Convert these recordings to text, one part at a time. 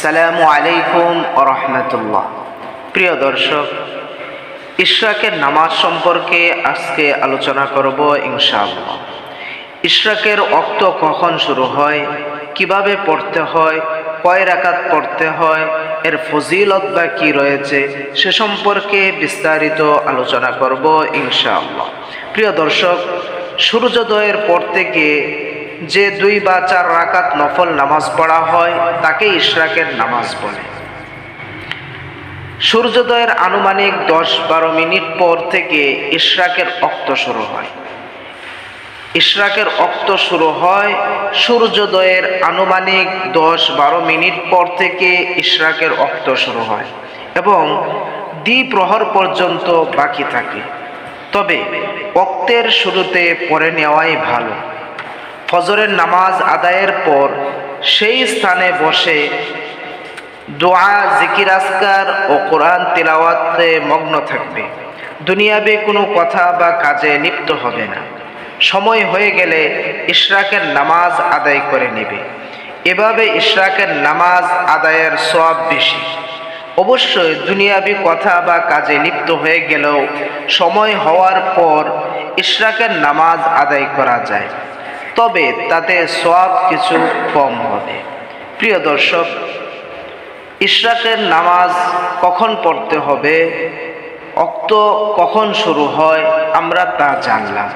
আসসালামু আলাইকুম ওয়া রাহমাতুল্লাহ। প্রিয় দর্শক, ইশরাকের নামাজ সম্পর্কে আজকে আলোচনা করব ইনশাআল্লাহ। ইশরাকের ওয়াক্ত কখন শুরু হয়, কিভাবে পড়তে হয়, কয় রাকাত পড়তে হয়, এর ফজিলত বা কি রয়েছে সে সম্পর্কে বিস্তারিত আলোচনা করব ইনশাআল্লাহ। প্রিয় দর্শক, সূর্যোদয়ের পর থেকে যে 2 বা 4 রাকাত নফল নামাজ পড়া হয় তাকে ইশরাকের নামাজ বলে। সূর্যোদয়ের আনুমানিক 10-12 মিনিট পর থেকে ইশরাকের ওয়াক্ত শুরু হয়। ইশরাকের ওয়াক্ত শুরু হয় সূর্যোদয়ের আনুমানিক 10-12 মিনিট পর থেকে ইশরাকের ওয়াক্ত শুরু হয় এবং দ্বিপ্রহর পর্যন্ত বাকি থাকে। তবে ওয়াক্তের শুরুতে পড়ে নেওয়াই ভালো। ফজরের নামাজ আদায়ের পর সেই স্থানে বসে দোয়া, জিকির, আজকার ও কোরআন তিলাওয়াতে মগ্ন থাকবে। দুনিয়াবি কোনো কথা বা কাজে লিপ্ত হবে না। সময় হয়ে গেলে ইশরাকের নামাজ আদায় করে নেবে। এভাবে ইশরাকের নামাজ আদায়ের সওয়াব বেশি। অবশ্যই দুনিয়াবি কথা বা কাজে লিপ্ত হয়ে গেলেও সময় হওয়ার পর ইশরাকের নামাজ আদায় করা যায়, তবে তাতে সওয়াব কিছু কম হবে। প্রিয় দর্শক, ইশরাকের নামাজ কখন পড়তে হবে, ওয়াক্ত কখন শুরু হয়, আমরা তা জানলাম।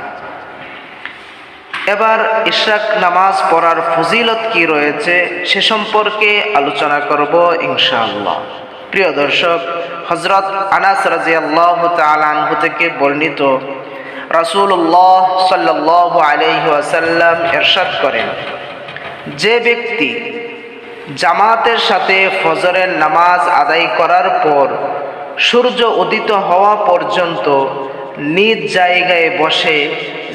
এবার ইশরাক নামাজ পড়ার ফজিলত কি রয়েছে সে সম্পর্কে আলোচনা করব ইনশাআল্লাহ। প্রিয় দর্শক, হযরত আনাস রাদিয়াল্লাহু তাআলা আনহু থেকে বর্ণিত, রাসূলুল্লাহ সাল্লাল্লাহু আলাইহি ওয়াসাল্লাম ইরশাদ করেন, যে ব্যক্তি জামাতের সাথে ফজরের নামাজ আদায় করার পর সূর্য উদিত হওয়া পর্যন্ত নিজ জায়গায় বসে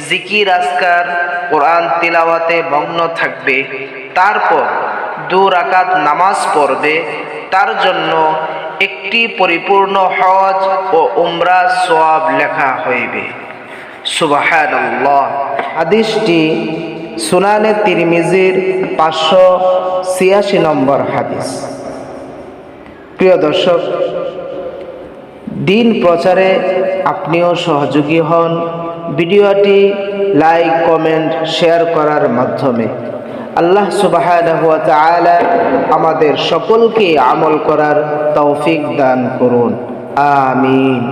জিকির, আজকার, কোরআন তিলাওয়াতে মগ্ন থাকবে, তারপর 2 রাকাত নামাজ পড়বে, তার জন্য একটি পরিপূর্ণ হজ ও উমরাহ সওয়াব লেখা হইবে। সুবহানাল্লাহ। হাদিসটি সুনানে তিরমিজির 586 নম্বর হাদিস। প্রিয় দর্শক, দিন প্রচারে আপনিও সহযোগী হন ভিডিওটি লাইক, কমেন্ট, শেয়ার করার মাধ্যমে। আল্লাহ সুবহানাহু ওয়া তাআলা আমাদের সকলকে আমল করার তৌফিক দান করুন। আমিন।